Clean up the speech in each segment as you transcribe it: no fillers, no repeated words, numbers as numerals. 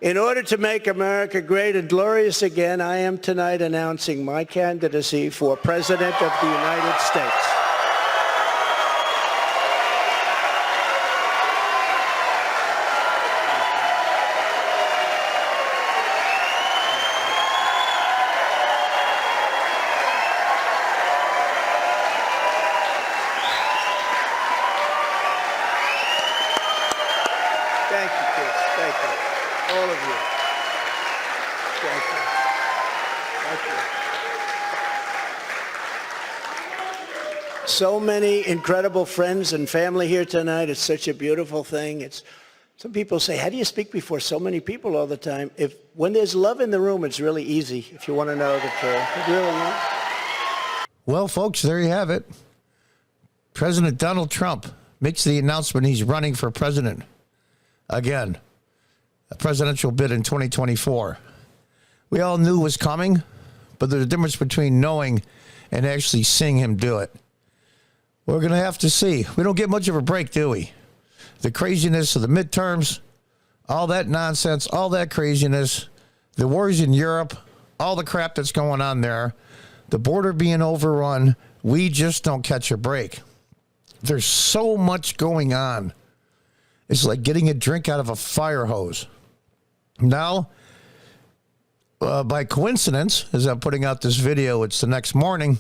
In order to make America great and glorious again, I am tonight announcing my candidacy for President of the United States. Thank you, kids. Thank you. All of you. Thank you. Thank you. So many incredible friends and family here tonight. It's such a beautiful thing. Some people say, how do you speak before so many people all the time? When there's love in the room, it's really easy, if you want to know the truth. It really is. Well, folks, there you have it. President Donald Trump makes the announcement he's running for president again. A presidential bid in 2024. We all knew it was coming, but there's a difference between knowing and actually seeing him do it. We're going to have to see. We don't get much of a break, do we? The craziness of the midterms, all that nonsense, all that craziness, the wars in Europe, all the crap that's going on there, the border being overrun, we just don't catch a break. There's so much going on. It's like getting a drink out of a fire hose. Now, by coincidence, as I'm putting out this video, it's the next morning.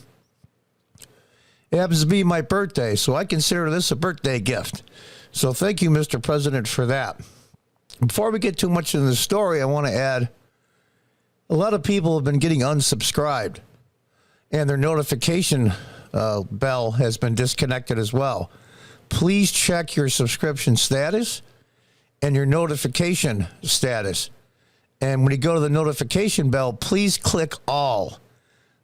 It happens to be my birthday, so I consider this a birthday gift. So thank you, Mr. President, for that. Before we get too much into the story, I want to add, a lot of people have been getting unsubscribed, and their notification bell has been disconnected as well. Please check your subscription status and your notification status. And when you go to the notification bell, please click all.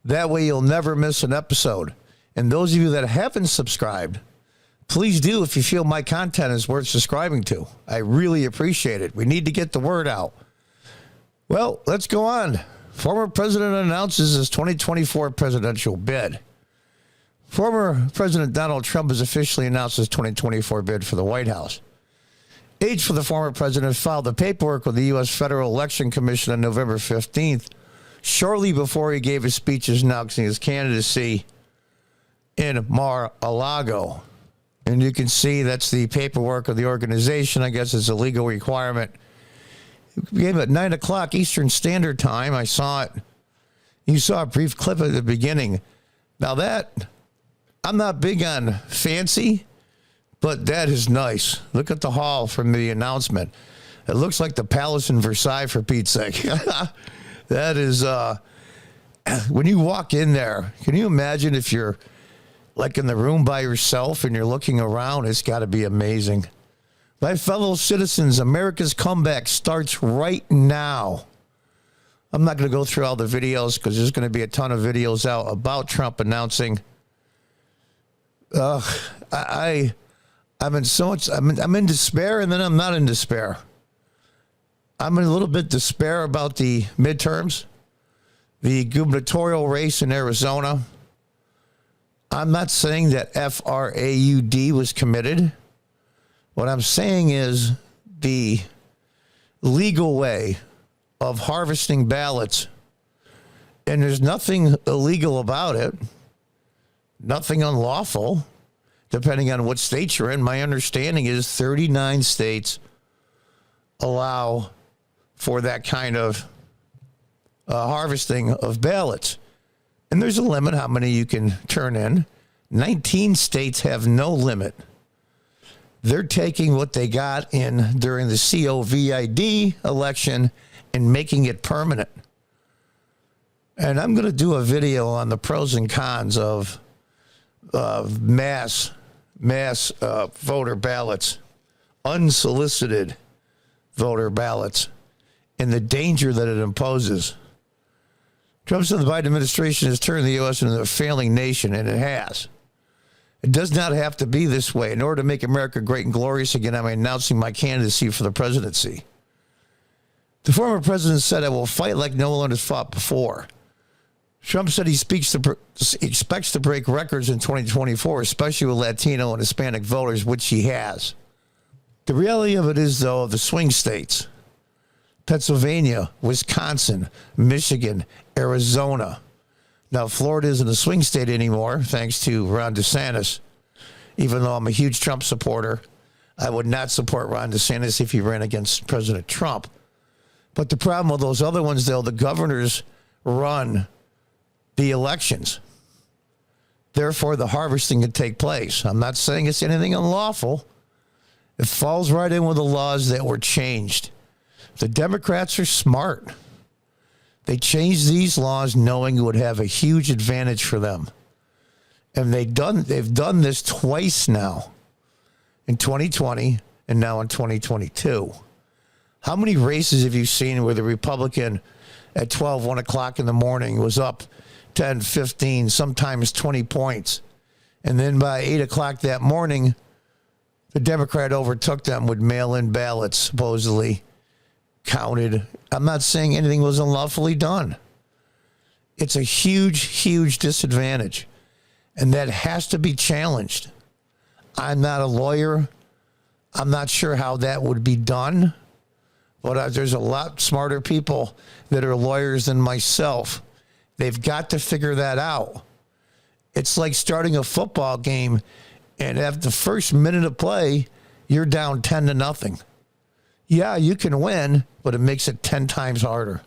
That way you'll never miss an episode. And those of you that haven't subscribed, please do if you feel my content is worth subscribing to. I really appreciate it. We need to get the word out. Well, let's go on. Former president announces his 2024 presidential bid. Former President Donald Trump has officially announced his 2024 bid for the White House. Aides for the former president filed the paperwork with the U.S. Federal Election Commission on November 15th, shortly before he gave his speech announcing his candidacy in Mar-a-Lago. And you can see that's the paperwork of the organization. I guess it's a legal requirement. It came at 9 o'clock Eastern Standard Time. I saw it. You saw a brief clip at the beginning. Now that, I'm not big on fancy, but that is nice. Look at the hall from the announcement. It looks like the Palace in Versailles, for Pete's sake. That is, when you walk in there, can you imagine if you're like in the room by yourself and you're looking around? It's got to be amazing. My fellow citizens, America's comeback starts right now. I'm not going to go through all the videos because there's going to be a ton of videos out about Trump announcing. I'm in so much. I'm in despair, and then I'm not in despair. I'm in a little bit despair about the midterms, the gubernatorial race in Arizona. I'm not saying that fraud was committed. What I'm saying is the legal way of harvesting ballots, and there's nothing illegal about it, nothing unlawful, depending on what state you're in. My understanding is 39 states allow for that kind of harvesting of ballots. And there's a limit how many you can turn in. 19 states have no limit. They're taking what they got in during the COVID election and making it permanent. And I'm going to do a video on the pros and cons of mass voter ballots, unsolicited voter ballots, and the danger that it imposes. Trump said the Biden administration has turned the U.S. into a failing nation, and it has. It does not have to be this way. In order to make America great and glorious again, I'm announcing my candidacy for the presidency. The former president said, I will fight like no one has fought before. Trump said he expects to break records in 2024, especially with Latino and Hispanic voters, which he has. The reality of it is, though, the swing states, Pennsylvania, Wisconsin, Michigan, Arizona. Now, Florida isn't a swing state anymore, thanks to Ron DeSantis. Even though I'm a huge Trump supporter, I would not support Ron DeSantis if he ran against President Trump. But the problem with those other ones, though, the governors run the elections. Therefore, the harvesting can take place. I'm not saying it's anything unlawful. It falls right in with the laws that were changed. The Democrats are smart. They changed these laws knowing it would have a huge advantage for them. And they've done this twice now, in 2020 and now in 2022. How many races have you seen where the Republican at 12, 1 o'clock in the morning was up 10, 15, sometimes 20 points. And then by 8 o'clock that morning, the Democrat overtook them with mail-in ballots, supposedly counted. I'm not saying anything was unlawfully done. It's a huge, huge disadvantage. And that has to be challenged. I'm not a lawyer. I'm not sure how that would be done. But there's a lot smarter people that are lawyers than myself. They've got to figure that out. It's like starting a football game, and at the first minute of play, you're down 10-0. Yeah, you can win, but it makes it 10 times harder.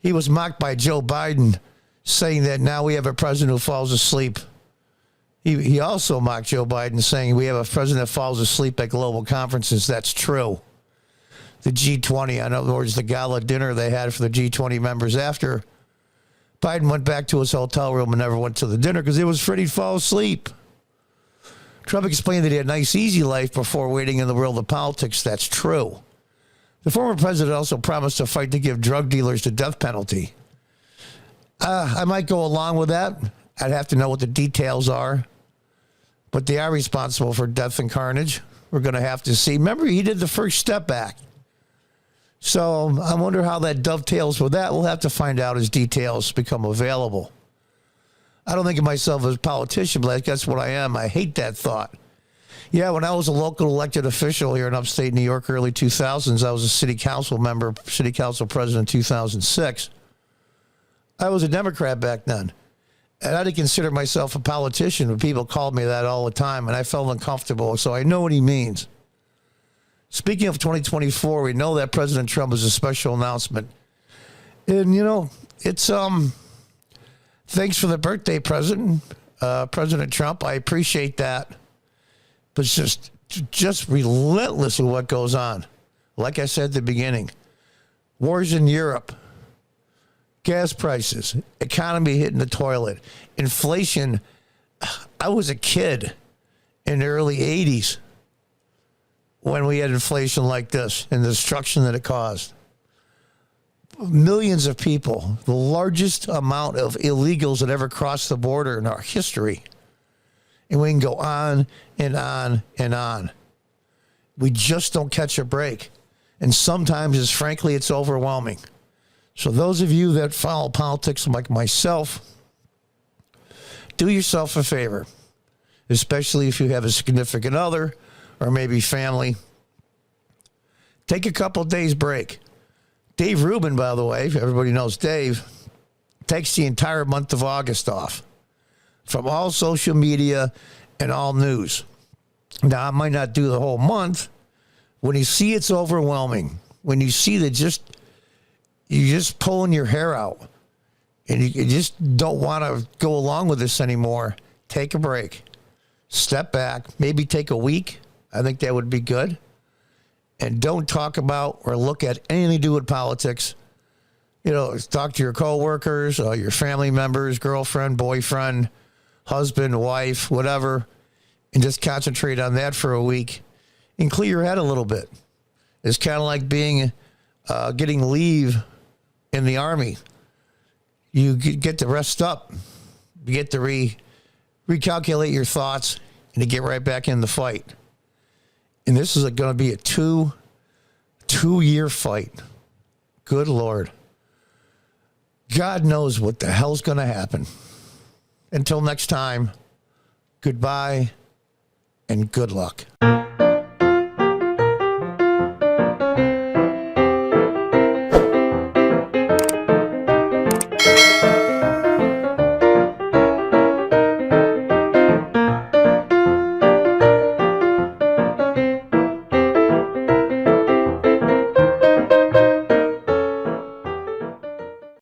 He was mocked by Joe Biden, saying that now we have a president who falls asleep. He also mocked Joe Biden, saying we have a president that falls asleep at global conferences. That's true. The G20, in other words, the gala dinner they had for the G20 members after, Biden went back to his hotel room and never went to the dinner because he was afraid he'd fall asleep. Trump explained that he had a nice, easy life before wading in the world of politics. That's true. The former president also promised to fight to give drug dealers the death penalty. I might go along with that. I'd have to know what the details are. But they are responsible for death and carnage. We're going to have to see. Remember, he did the First Step Act. So I wonder how that dovetails with that. We'll have to find out as details become available. I don't think of myself as a politician, but that's what I am. I hate that thought. Yeah, when I was a local elected official here in upstate New York, early 2000s, I was a city council member, city council president in 2006. I was a Democrat back then. And I didn't consider myself a politician, but people called me that all the time, and I felt uncomfortable, so I know what he means. Speaking of 2024, we know that President Trump is a special announcement. And, you know, it's, thanks for the birthday present, President Trump. I appreciate that. But it's just relentless with what goes on. Like I said at the beginning, wars in Europe, gas prices, economy hitting the toilet, inflation. I was a kid in the early 80s when we had inflation like this and the destruction that it caused. Millions of people, the largest amount of illegals that ever crossed the border in our history. And we can go on and on and on. We just don't catch a break. And sometimes, frankly, it's overwhelming. So those of you that follow politics like myself, do yourself a favor, especially if you have a significant other or maybe family. Take a couple of days break. Dave Rubin, by the way, everybody knows Dave, takes the entire month of August off from all social media and all news. Now, I might not do the whole month. When you see it's overwhelming, when you see that you're just pulling your hair out and you just don't want to go along with this anymore, take a break. Step back, maybe take a week. I think that would be good. And don't talk about or look at anything to do with politics. You know, talk to your coworkers, your family members, girlfriend, boyfriend, husband, wife, whatever, and just concentrate on that for a week and clear your head a little bit. It's kind of like getting leave in the Army. You get to rest up. You get to recalculate your thoughts and to get right back in the fight. And this is going to be a two-year fight. Good Lord. God knows what the hell's going to happen. Until next time, goodbye and good luck.